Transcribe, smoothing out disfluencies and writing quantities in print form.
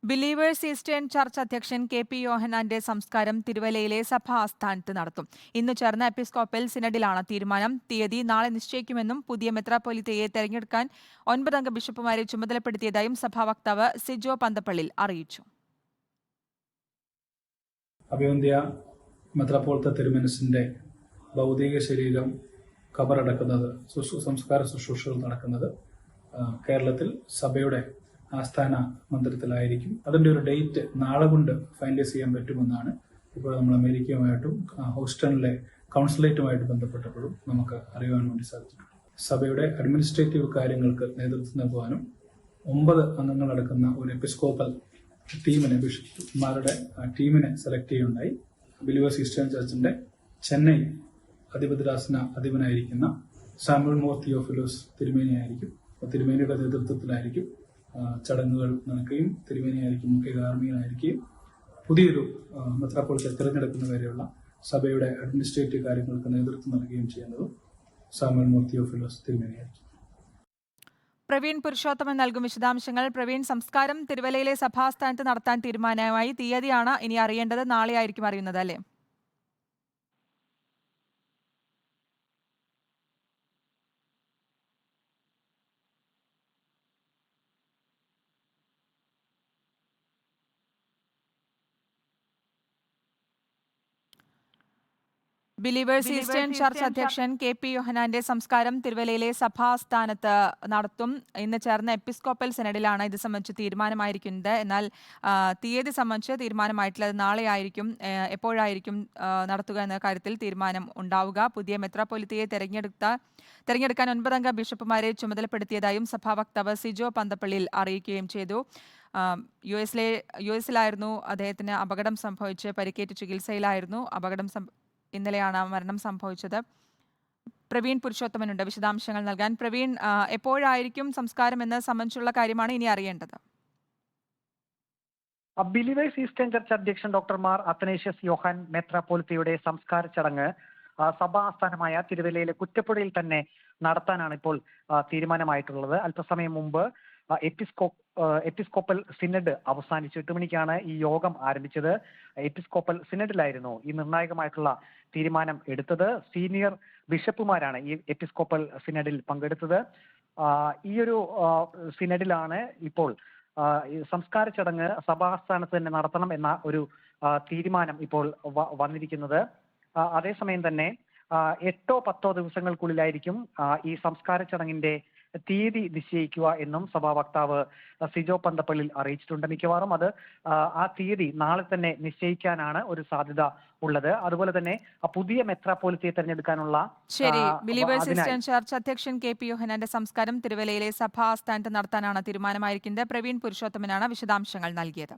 Believers eastern church അധ്യക്ഷൻ K P. യോഹന്നാന്റെ സംസ്കാരം തിരുവല്ലയിലെ സഭാ ആസ്ഥാനത്ത് നടത്തും. ഇന്ന് ചേർന്ന എപ്പിസ്കോപ്പൽ സിനഡിലാണ് തീരുമാനം. തീയതി നാളെ നിശ്ചയിക്കുമെന്നും പുതിയ മെത്രാപ്പൊലീത്തയെ തെരഞ്ഞെടുക്കാൻ 9 അംഗ ബിഷപ്പുമാരെ ചുമതലപ്പെടുത്തിയതായും സഭാ വക്താവ് സിജോ പന്തപ്പള്ളിൽ അറിയിച്ചു. അഭിവന്ദ്യ മെത്രാപ്പൊലീത്ത തിരുമനസിന്റെ ഭൗതിക ശരീരം കബറടക്കുന്നത്, സംസ്കാര ശുശ്രൂഷകൾ നടക്കുന്നത് കേരളത്തിൽ സഭയുടെ ആസ്ഥാന മന്ദിരത്തിലായിരിക്കും. അതിന്റെ ഒരു ഡേറ്റ് നാളെ കൊണ്ട് ഫൈനലൈസ് ചെയ്യാൻ പറ്റുമെന്നാണ് ഇപ്പോൾ നമ്മൾ അമേരിക്കയുമായിട്ടും ഹൂസ്റ്റണിലെ കൗൺസിലേറ്റുമായിട്ട് ബന്ധപ്പെട്ടപ്പോഴും നമുക്ക് അറിയാൻ വേണ്ടി സാധിച്ചിട്ടുണ്ട്. സഭയുടെ അഡ്മിനിസ്ട്രേറ്റീവ് കാര്യങ്ങൾക്ക് നേതൃത്വം നൽകുവാനും 9 അംഗങ്ങളടക്കുന്ന ഒരു എപ്പിസ്കോപ്പൽ ടീമിനെ, ബിഷപ്പുമാരുടെ ടീമിനെ സെലക്ട് ചെയ്യുകയുണ്ടായി. ബിലീവേഴ്സ് ഈസ്റ്റേൺ ചർച്ചിന്റെ ചെന്നൈ അധിപതിരാസന അധിപനായിരിക്കുന്ന സാമുവൽ മോർ തിയോഫിലോസ് തിരുമേനിയായിരിക്കും. തിരുമേനിയുടെ നേതൃത്വത്തിലായിരിക്കും ചടങ്ങുകൾ നടക്കുകയും തിരുമേനിയായിരിക്കും മുഖ്യ കാർമ്മികനായിരിക്കുകയും പുതിയൊരു മെത്രാപ്പൊലീത്ത തിരഞ്ഞെടുക്കുന്ന വരെയുള്ള സഭയുടെ അഡ്മിനിസ്ട്രേറ്റീവ് കാര്യങ്ങൾക്ക് നേതൃത്വം നൽകുകയും ചെയ്യുന്നതും സാമുവൽ മോർ തിയോഫിലോസ് തിരുമേനിയായിരിക്കും. പ്രവീൺ പുരുഷോത്തമൻ നൽകും വിശദാംശങ്ങൾ. പ്രവീൺ, സംസ്കാരം തിരുവല്ലയിലെ സഭാസ്ഥാനത്ത് നടത്താൻ തീരുമാനമായി. തീയതിയാണ് ഇനി അറിയേണ്ടത്. നാളെ ആയിരിക്കും അറിയുന്നത്, അല്ലേ? ബിലീവേഴ്സ് ഈസ്റ്റേൺ ചർച്ച് അധ്യക്ഷൻ കെ.പി. യോഹന്നാന്റെ സംസ്കാരം തിരുവല്ലയിലെ സഭാസ്ഥാനത്ത് നടത്തും. ഇന്ന് ചേർന്ന എപ്പിസ്കോപ്പൽ സിനഡിലാണ് ഇത് സംബന്ധിച്ച് തീരുമാനമായിരിക്കുന്നത്. എന്നാൽ തീയതി സംബന്ധിച്ച് തീരുമാനമായിട്ടില്ല. അത് നാളെ ആയിരിക്കും. എപ്പോഴായിരിക്കും നടത്തുക എന്ന കാര്യത്തിൽ തീരുമാനം ഉണ്ടാവുക. പുതിയ മെത്രാപ്പൊലീത്തയെ തെരഞ്ഞെടുക്കാൻ 9 അംഗ ബിഷപ്പുമാരെ ചുമതലപ്പെടുത്തിയതായും സഭാ വക്താവ് സിജോ പന്തപ്പള്ളിയിൽ അറിയിക്കുകയും ചെയ്തു. യുഎസിലായിരുന്നു അദ്ദേഹത്തിന് അപകടം സംഭവിച്ച് പരിക്കേറ്റ് ചികിത്സയിലായിരുന്നു. ഇന്നലെയാണ് മരണം സംഭവിച്ചത്. പ്രവീൺ പുരുഷോത്തമനുണ്ട് വിശദാംശങ്ങൾ നൽകാൻ. പ്രവീൺ, എപ്പോഴായിരിക്കും സംസ്കാരം എന്ന സംബന്ധിച്ചുള്ള കാര്യമാണ് ഇനി അറിയേണ്ടത്. ബിലീവേഴ്സ് ഈസ്റ്റേൺ ചർച്ച് അധ്യക്ഷൻ ഡോക്ടർ മാർ അത്തനേഷ്യസ് യോഹാൻ മെത്രാപ്പൊലീത്തയുടെ സംസ്കാര ചടങ്ങ് സഭാ ആസ്ഥാനമായ തിരുവല്ലയിലെ കുറ്റപ്പുഴയിൽ തന്നെ നടത്താനാണ് ഇപ്പോൾ തീരുമാനമായിട്ടുള്ളത്. അല്പസമയം മുമ്പ് എപ്പിസ്കോപ്പൽ സിനഡ് അവസാനിച്ചു. 8 മണിക്കാണ് ഈ യോഗം ആരംഭിച്ചത്. എപ്പിസ്കോപ്പൽ സിനഡിലായിരുന്നു ഈ നിർണായകമായിട്ടുള്ള തീരുമാനം എടുത്തത്. സീനിയർ ബിഷപ്പുമാരാണ് ഈ എപ്പിസ്കോപ്പൽ സിനഡിൽ പങ്കെടുത്തത്. ഈ ഒരു സിനഡിലാണ് ഇപ്പോൾ സംസ്കാര ചടങ്ങ് സഭാസ്ഥാനത്ത് തന്നെ നടത്തണം എന്ന ഒരു തീരുമാനം ഇപ്പോൾ വന്നിരിക്കുന്നത്. അതേസമയം തന്നെ 8 or 10 ദിവസങ്ങൾക്കുള്ളിലായിരിക്കും ഈ സംസ്കാര ചടങ്ങിന്റെ തീയതി നിശ്ചയിക്കുക എന്നും സഭാ വക്താവ് സിജോ പന്തപ്പള്ളിൽ അറിയിച്ചിട്ടുണ്ട്. മിക്കവാറും അത് ആ തീയതി നാളെ തന്നെ നിശ്ചയിക്കാനാണ് ഒരു സാധ്യത ഉള്ളത്. അതുപോലെ തന്നെ പുതിയ മെത്രാപ്പൊലീത്തയെ തെരഞ്ഞെടുക്കാനുള്ള ബിലീവേഴ്സ് ഈസ്റ്റേൺ ചർച്ച് അധ്യക്ഷൻ കെ.പി. യോഹന്നാന്റെ സംസ്കാരം തിരുവല്ലയിലെ സഭാ ആസ്ഥാനത്ത് നടത്താനാണ് തീരുമാനമായിരിക്കുന്നത്. പ്രവീൺ പുരുഷോത്തമനാണ് വിശദാംശങ്ങൾ നൽകിയത്.